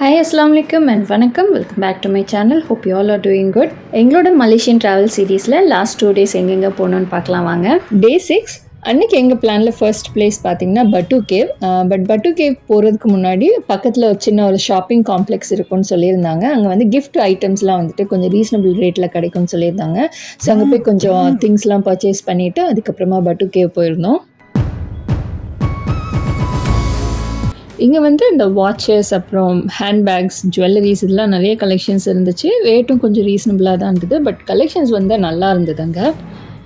Hi அஸ்ஸலாமு அலைக்கும் and வணக்கம். Welcome back to my channel. Hope you all are doing good. எங்களோட Malaysian travel சீரீஸில் லாஸ்ட் 2 days எங்கெங்கே போகணுன்னு பார்க்கலாம் வாங்க. Day 6 அன்றைக்கி எங்கள் பிளானில் ஃபர்ஸ்ட் பிளேஸ் பார்த்திங்கன்னா பட்டு கேவ். பட்டு கேவ் போகிறதுக்கு முன்னாடி பக்கத்தில் ஒரு சின்ன ஒரு ஷாப்பிங் காம்ப்ளெக்ஸ் இருக்குன்னு சொல்லியிருந்தாங்க. அங்கே வந்து கிஃப்ட் ஐட்டம்ஸ்லாம் வந்துட்டு கொஞ்சம் ரீசனபிள் ரேட்டில் கிடைக்கும்னு சொல்லியிருந்தாங்க. ஸோ அங்கே போய் கொஞ்சம் திங்ஸ்லாம் பர்ச்சேஸ் பண்ணிவிட்டு அதுக்கப்புறமா பட்டு கேவ் போயிருந்தோம். இங்கே வந்து இந்த வாட்சஸ் அப்புறம் ஹேண்ட்பேக்ஸ் ஜுவல்லரிஸ் இதெல்லாம் நிறைய கலெக்ஷன்ஸ் இருந்துச்சு. ரேட்டும் கொஞ்சம் ரீசனபிளாக தான் இருந்தது. பட் கலெக்ஷன்ஸ் வந்து நல்லா இருந்ததுங்க.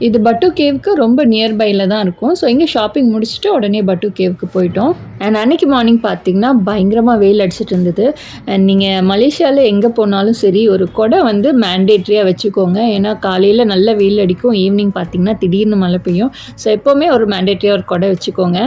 இது பட்டு கேவுக்கு ரொம்ப நியர்பையில் தான் இருக்கும். ஸோ இங்கே ஷாப்பிங் முடிச்சுட்டு உடனே பட்டு கேவுக்கு போயிட்டோம். அண்ட் அன்றைக்கி மார்னிங் பார்த்திங்கன்னா பயங்கரமாக வெயில் அடிச்சிட்டு இருந்தது. அண்ட் நீங்கள் மலேசியாவில் எங்கே போனாலும் சரி ஒரு கொடை வந்து மேண்டேட்ரியாக வச்சுக்கோங்க. ஏன்னா காலையில் நல்ல வெயில் அடிக்கும், ஈவினிங் பார்த்திங்கன்னா திடீர்னு மழை பெய்யும். ஸோ எப்போவுமே ஒரு மேண்டேட்ரியாக ஒரு கொடை வச்சுக்கோங்க.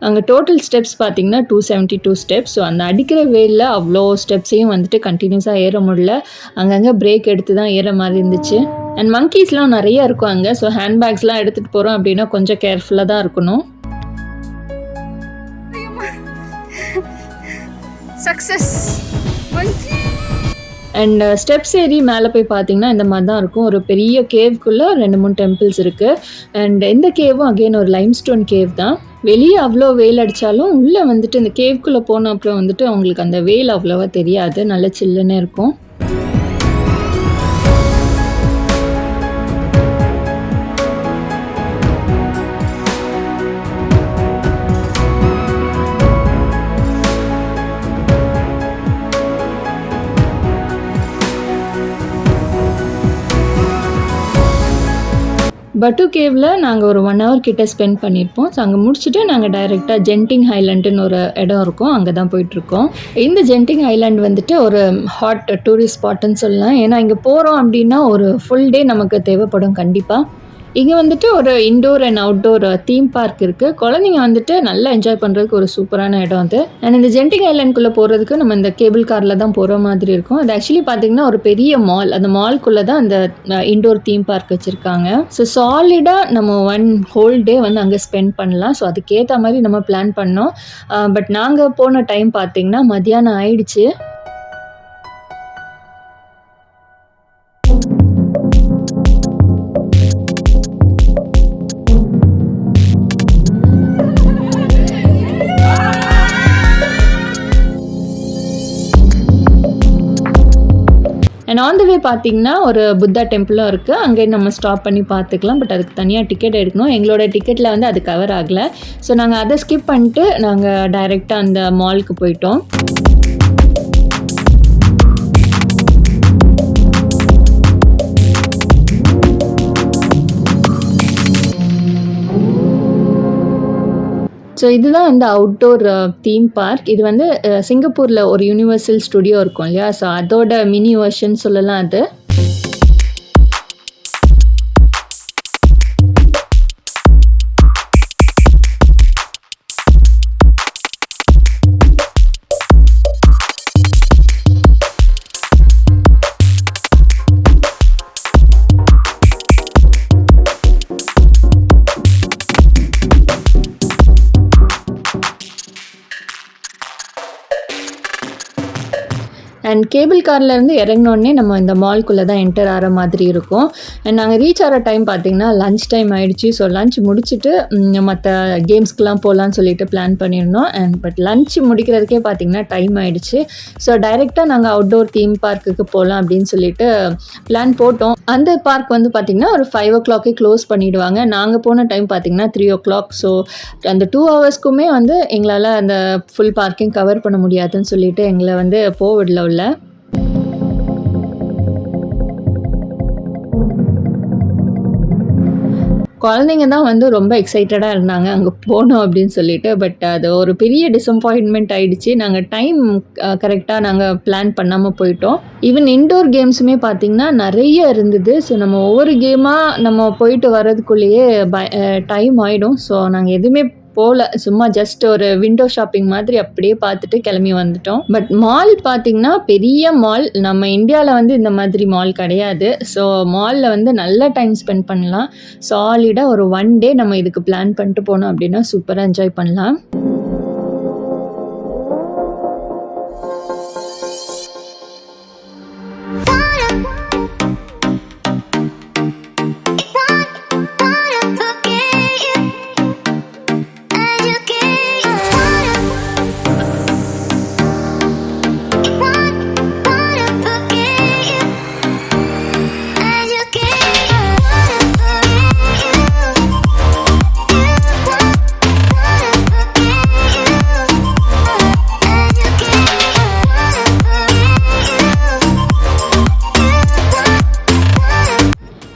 அங்கே டோட்டல் ஸ்டெப்ஸ் பார்த்திங்கன்னா 272 ஸ்டெப்ஸ். ஸோ அந்த அடிக்கிற வெயிலில் அவ்வளோ ஸ்டெப்ஸையும் வந்துட்டு கண்டினியூஸாக ஏற முடியல. அங்கங்கே பிரேக் எடுத்து தான் ஏற மாதிரி இருந்துச்சு. அண்ட் மங்கீஸ்லாம் நிறையா இருக்கும் அங்கே. ஸோ ஹேண்ட்பேக்ஸ்லாம் எடுத்துகிட்டு போகிறோம் அப்படின்னா கொஞ்சம் கேர்ஃபுல்லாக தான் இருக்கணும். சக்ஸஸ். அண்ட் ஸ்டெப்ஸ் ஏறி மேலே போய் பார்த்தீங்கன்னா இந்த மாதிரி தான் இருக்கும். ஒரு பெரிய கேவ்க்குள்ளே 2-3 டெம்பிள்ஸ் இருக்குது. அண்ட் இந்த கேவும் அகெயின் ஒரு லைம்ஸ்டோன் கேவ் தான். வெளியே அவ்வளோ வெயில் அடித்தாலும் உள்ளே வந்துட்டு இந்த கேவ்க்குள்ளே போன அப்புறம் வந்துட்டு அவங்களுக்கு அந்த வெயில் அவ்வளோவா தெரியாது, நல்ல சில்லுன்னு இருக்கும். பட்டு கேவில் நாங்கள் ஒரு 1 hour கிட்ட ஸ்பெண்ட் பண்ணியிருப்போம். ஸோ அங்கே முடிச்சுட்டு நாங்கள் டைரெக்டாக ஜென்டிங் ஐலாண்டுன்னு ஒரு இடம் இருக்கும், அங்கே தான் போயிட்டுருக்கோம். இந்த ஜென்டிங் ஐலாண்ட் வந்துட்டு ஒரு ஹாட் டூரிஸ்ட் ஸ்பாட்டுன்னு சொல்லலாம். ஏன்னா இங்கே போகிறோம் அப்படின்னா ஒரு ஃபுல் டே நமக்கு தேவைப்படும் கண்டிப்பாக. இங்கே வந்துட்டு ஒரு indoor and outdoor theme park இருக்குது. குழந்தைங்க வந்துட்டு நல்லா என்ஜாய் பண்ணுறதுக்கு ஒரு சூப்பரான இடம் அது. அண்ட் இந்த ஜென்டிங் ஐலாண்டுக்குள்ளே போகிறதுக்கு நம்ம இந்த கேபிள் காரில் தான் போகிற மாதிரி இருக்கும். அது ஆக்சுவலி பார்த்திங்கன்னா ஒரு பெரிய மால், அந்த மால்குள்ளே தான் அந்த இன்டோர் தீம் பார்க் வச்சுருக்காங்க. ஸோ சாலிடாக நம்ம 1 whole day வந்து அங்கே ஸ்பெண்ட் பண்ணலாம். ஸோ அதுக்கேற்ற மாதிரி நம்ம பிளான் பண்ணோம். பட் நாங்கள் போன டைம் பார்த்திங்கன்னா மத்தியானம் ஆயிடுச்சு. அண்ட் ஆன் த வே பார்த்திங்கன்னா ஒரு புத்தா டெம்பிளும் இருக்குது. அங்கே நம்ம ஸ்டாப் பண்ணி பார்த்துக்கலாம். பட் அதுக்கு தனியாக டிக்கெட் எடுக்கணும். எங்களோட டிக்கெட்டில் வந்து அது கவர் ஆகலை. ஸோ நாங்கள் அதை ஸ்கிப் பண்ணிட்டு நாங்கள் டைரெக்டாக அந்த மாலுக்கு போயிட்டோம். ஸோ இதுதான் வந்து அவுட்டோர் தீம் பார்க். இது வந்து சிங்கப்பூரில் ஒரு யூனிவர்சல் ஸ்டுடியோ இருக்கும் இல்லையா, ஸோ அதோட மினி வெர்ஷன் சொல்லலாம் அது. அண்ட் கேபிள் கார்லேருந்து இறங்கினோடனே நம்ம இந்த மால்குள்ளே தான் என்டர் ஆகிற மாதிரி இருக்கும். அண்ட் நாங்கள் ரீச் ஆகிற டைம் பார்த்திங்கன்னா லன்ச் டைம் ஆகிடுச்சு. ஸோ லன்ச் முடிச்சுட்டு மற்ற கேம்ஸ்க்கெலாம் போகலான்னு சொல்லிட்டு பிளான் பண்ணியிருந்தோம். அண்ட் பட் லன்ச் முடிக்கிறதுக்கே பார்த்திங்கன்னா டைம் ஆகிடுச்சு. ஸோ டைரெக்டாக நாங்கள் அவுட்டோர் தீம் பார்க்குக்கு போகலாம் அப்படின்னு சொல்லிட்டு பிளான் போட்டோம். அந்த பார்க் வந்து பார்த்திங்கன்னா ஒரு 5 o'clock க்ளோஸ் பண்ணிவிடுவாங்க. நாங்கள் போன டைம் பார்த்திங்கன்னா 3 o'clock. ஸோ அந்த 2 hours வந்து எங்களால் அந்த ஃபுல் பார்க்கையும் கவர் பண்ண முடியாதுன்னு சொல்லிட்டு எங்களை வந்து போவிடல உள்ள. குழந்தைங்க தான் வந்து ரொம்ப எக்ஸைட்டடாக இருந்தாங்க அங்கே போனோம் அப்படின்னு சொல்லிட்டு. பட் அது ஒரு பெரிய டிசப்பாயின்மெண்ட் ஆகிடுச்சு. நாங்கள் டைம் கரெக்டாக நாங்கள் பிளான் பண்ணாமல் போயிட்டோம். ஈவன் இன்டோர் கேம்ஸுமே பார்த்திங்கன்னா நிறைய இருந்தது. ஸோ நம்ம ஒவ்வொரு கேமாக நம்ம போயிட்டு வர்றதுக்குள்ளேயே டைம் ஆகிடும். ஸோ நாங்கள் எதுவுமே போகல. சும்மா ஜஸ்ட் ஒரு விண்டோ ஷாப்பிங் மாதிரி அப்படியே பார்த்துட்டு கிளம்பி வந்துட்டோம். பட் மால் பார்த்தீங்கன்னா பெரிய மால். நம்ம இந்தியாவில் வந்து இந்த மாதிரி மால் கிடையாது. ஸோ மாலில் வந்து நல்ல டைம் ஸ்பெண்ட் பண்ணலாம். சாலிடாக ஒரு 1 டே நம்ம இதுக்கு பிளான் பண்ணிட்டு போனோம் அப்படின்னா சூப்பராக என்ஜாய் பண்ணலாம்.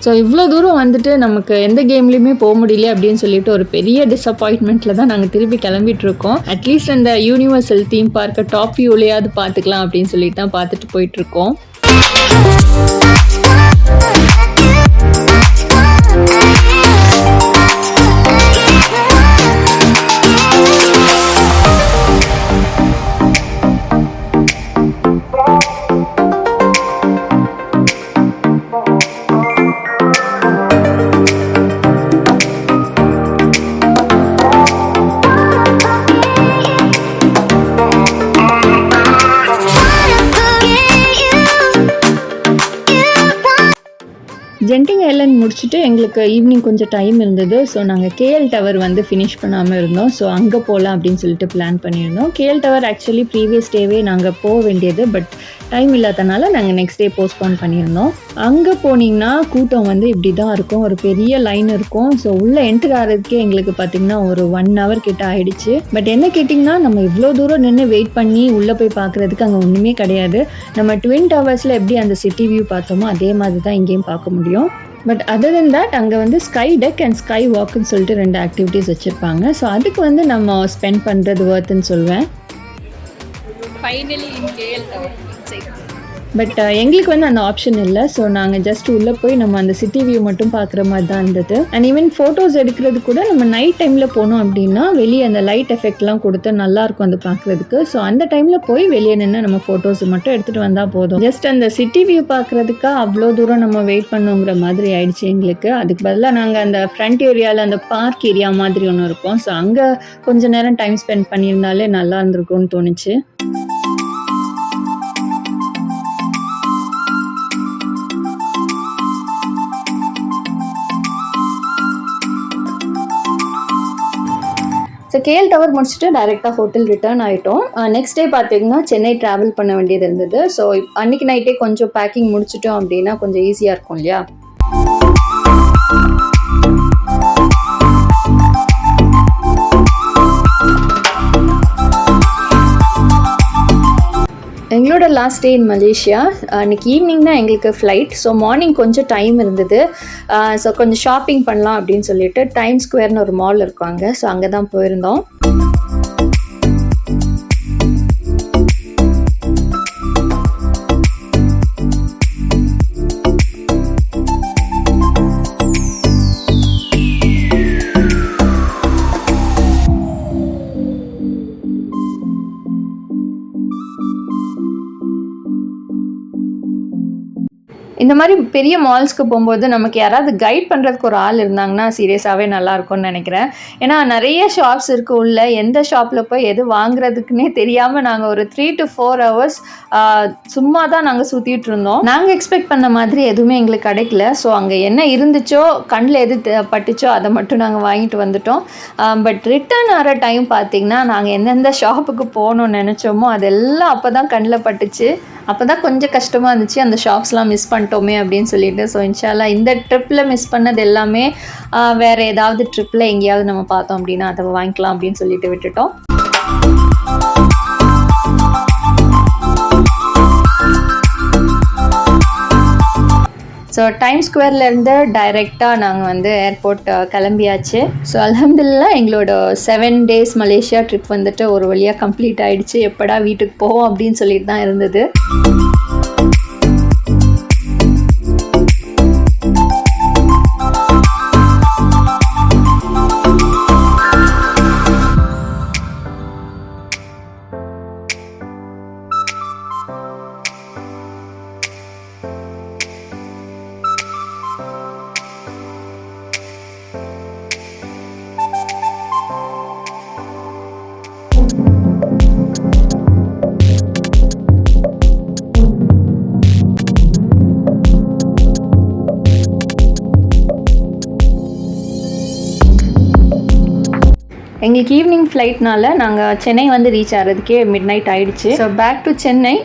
ஸோ இவ்வளோ தூரம் வந்துட்டு நமக்கு எந்த கேம்லேயுமே போக முடியல அப்படின்னு சொல்லிட்டு ஒரு பெரிய டிசப்பாயின்மெண்ட்டில் தான் நாங்கள் திருப்பி கிளம்பிட்டு இருக்கோம். அட்லீஸ்ட் அந்த யூனிவர்சல் தீம் பார்க்க டாப் வியூலையாவது பார்த்துக்கலாம் அப்படின்னு சொல்லிட்டு தான் பார்த்துட்டு போயிட்டுருக்கோம். ஜென்டிங் ஐலாண்ட் முடிச்சுட்டு எங்களுக்கு ஈவினிங் கொஞ்சம் டைம் இருந்தது. ஸோ நாங்கள் கேஎல் டவர் வந்து ஃபினிஷ் பண்ணாமல் இருந்தோம். ஸோ அங்கே போகலாம் அப்படின்னு சொல்லிட்டு பிளான் பண்ணியிருந்தோம். கேஎல் டவர் ஆக்சுவலி ப்ரீவியஸ் டேவே நாங்கள் போக வேண்டியது, பட் டைம் இல்லாதனால நாங்கள் நெக்ஸ்ட் டே போஸ்ட்போன் பண்ணியிருந்தோம். அங்கே போனீங்கன்னா கூட்டம் வந்து இப்படி தான் இருக்கும், ஒரு பெரிய லைன் இருக்கும். ஸோ உள்ளே என்ட்ரு ஆகிறதுக்கே எங்களுக்கு பார்த்திங்கன்னா ஒரு 1 hour கிட்ட ஆகிடுச்சு. பட் என்ன கேட்டிங்கன்னா, நம்ம இவ்வளோ தூரம் நின்று வெயிட் பண்ணி உள்ளே போய் பார்க்குறதுக்கு அங்கே ஒன்றுமே கிடையாது. நம்ம ட்வின் டவர்ஸில் எப்படி அந்த சிட்டி வியூ பார்த்தோமோ அதே மாதிரி தான் இங்கேயும் பார்க்க முடியும். பட் அதர் தென் தட் அங்கே வந்து ஸ்கை டெக் அண்ட் ஸ்கை வாக்குன்னு சொல்லிட்டு 2 ஆக்டிவிட்டீஸ் வச்சுருப்பாங்க. ஸோ அதுக்கு வந்து நம்ம ஸ்பெண்ட் பண்ணுறது ஒர்த்துன்னு சொல்வேன். Finally in KL tower inside. But எங்களுக்கு வந்து அந்த ஆப்ஷன் இல்லை. ஸோ நாங்கள் ஜஸ்ட் உள்ளே போய் நம்ம அந்த சிட்டி வியூ மட்டும் பார்க்குற மாதிரி தான் இருந்தது. அண்ட் ஈவன் ஃபோட்டோஸ் எடுக்கிறது கூட நம்ம நைட் டைமில் போனோம் அப்படின்னா வெளியே அந்த லைட் எஃபெக்ட்லாம் கொடுத்து நல்லாயிருக்கும் அது பார்க்குறதுக்கு. ஸோ அந்த டைமில் போய் வெளியே நின்று நம்ம ஃபோட்டோஸ் மட்டும் எடுத்துகிட்டு வந்தால் போதும். ஜஸ்ட் அந்த சிட்டி வியூ பார்க்குறதுக்கு அவ்வளோ தூரம் நம்ம வெயிட் பண்ணுங்கிற மாதிரி ஆயிடுச்சு எங்களுக்கு. அதுக்கு பதிலாக நாங்கள் அந்த ஃப்ரண்ட் ஏரியாவில் அந்த பார்க் ஏரியா மாதிரி ஒன்று இருக்கும். ஸோ அங்கே கொஞ்சம் நேரம் டைம் ஸ்பெண்ட் பண்ணியிருந்தாலே நல்லா இருந்திருக்கும்னு தோணுச்சு. ஸோ கேஎல் டவர் முடிச்சுட்டு டைரெக்டாக ஹோட்டல் ரிட்டர்ன் ஆகிட்டோம். நெக்ஸ்ட் டே பார்த்தீங்கன்னா சென்னை ட்ராவல் பண்ண வேண்டியது இருந்தது. ஸோ அன்றைக்கி நைட்டே கொஞ்சம் பேக்கிங் முடிச்சிட்டோம் அப்படின்னா கொஞ்சம் ஈஸியாக இருக்கும் இல்லையா. எங்களோட லாஸ்ட் டே இன் மலேசியா. அன்றைக்கி ஈவினிங் தான் எங்களுக்கு ஃப்ளைட். ஸோ மார்னிங் கொஞ்சம் டைம் இருந்தது. ஸோ கொஞ்சம் ஷாப்பிங் பண்ணலாம் அப்படின்னு சொல்லிட்டு டைம் ஸ்கொயர்னு ஒரு மால் இருக்காங்க. ஸோ அங்கே தான் போயிருந்தோம். இந்த மாதிரி பெரிய மால்ஸ்க்கு போகும்போது நமக்கு யாராவது கைட் பண்ணுறதுக்கு ஒரு ஆள் இருந்தாங்கன்னா சீரியஸாகவே நல்லாயிருக்கும்னு நினைக்கிறேன். ஏன்னா நிறைய ஷாப்ஸ் இருக்குது உள்ள. எந்த ஷாப்பில் போய் எது வாங்குறதுக்குன்னே தெரியாமல் நாங்கள் ஒரு 3 to 4 hours சும்மா தான் நாங்கள் சுற்றிட்டு இருந்தோம். நாங்கள் எக்ஸ்பெக்ட் பண்ண மாதிரி எதுவுமே எங்களுக்கு கிடைக்கல. ஸோ அங்கே என்ன இருந்துச்சோ, கண்ணில் எது பட்டுச்சோ அதை மட்டும் நாங்கள் வாங்கிட்டு வந்துட்டோம். பட் ரிட்டர்ன் ஆகிற டைம் பார்த்திங்கன்னா நாங்கள் எந்தெந்த ஷாப்புக்கு போகணும்னு நினச்சோமோ அதெல்லாம் அப்போ தான் கண்ணில் பட்டுச்சு. அப்போ தான் கொஞ்சம் கஷ்டமாக இருந்துச்சு, அந்த ஷாப்ஸ்லாம் மிஸ் பண்ணிட்டோமே அப்படின்னு சொல்லிட்டு. ஸோ இன்ஷால்லா இந்த ட்ரிப்பில் மிஸ் பண்ணது எல்லாமே வேறு ஏதாவது ட்ரிப்பில் எங்கேயாவது நம்ம பார்த்தோம் அப்படின்னா அதை வாங்கிக்கலாம் அப்படின்னு சொல்லிட்டு விட்டுட்டோம். ஸோ டைம் ஸ்கொயர்லேருந்து டைரெக்டாக நாங்கள் வந்து ஏர்போர்ட் கிளம்பியாச்சு. ஸோ அல்ஹம்துலில்லாஹ் எங்களோட 7 days மலேசியா ட்ரிப் வந்துட்டு ஒரு வழியாக கம்ப்ளீட் ஆகிடுச்சு. எப்படா வீட்டுக்கு போவோம் அப்படின்னு சொல்லிட்டு தான் இருந்தது. எங்களுக்கு ஈவினிங் ஃப்ளைட்னால நாங்கள் சென்னை வந்து ரீச் ஆகிறதுக்கே மிட் நைட் ஆகிடுச்சு. So back to Chennai.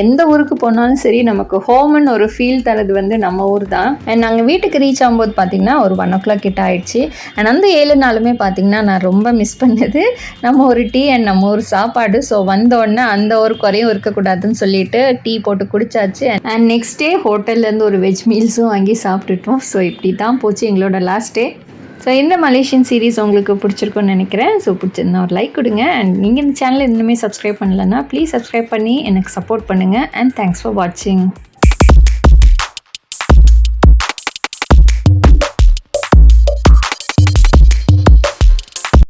எந்த ஊருக்கு போனாலும் சரி நமக்கு ஹோம்னு ஒரு ஃபீல் தரது வந்து நம்ம ஊர் தான். அண்ட் நாங்கள் வீட்டுக்கு ரீச் ஆகும்போது பார்த்திங்கன்னா ஒரு 1 o'clock கிட்ட ஆகிடுச்சு. அண்ட் அந்த 7 நாளுமே பார்த்திங்கன்னா நான் ரொம்ப மிஸ் பண்ணது நம்ம ஒரு டீ அண்ட் நம்ம ஒரு சாப்பாடு. ஸோ வந்தோடனே அந்த ஒரு குறையும் இருக்கக்கூடாதுன்னு சொல்லிட்டு டீ போட்டு குடிச்சாச்சு. அண்ட் நெக்ஸ்ட் டே ஹோட்டல்லேருந்து ஒரு வெஜ் மீல்ஸும் வாங்கி சாப்பிட்டுட்டோம். ஸோ இப்படி தான் போச்சு எங்களோட லாஸ்ட் டே. ஸோ இந்த மலேசியன் சீரீஸ் உங்களுக்கு பிடிச்சிருக்குன்னு நினைக்கிறேன். ஸோ பிடிச்சிருந்தா ஒரு லைக் கொடுங்க. அண்ட் நீங்கள் இந்த சேனலை இன்னுமே சப்ஸ்கிரைப் பண்ணலன்னா ப்ளீஸ் சப்ஸ்கிரைப் பண்ணி எனக்கு சப்போர்ட் பண்ணுங்கள். அண்ட் தேங்க்ஸ் ஃபார் வாட்சிங்.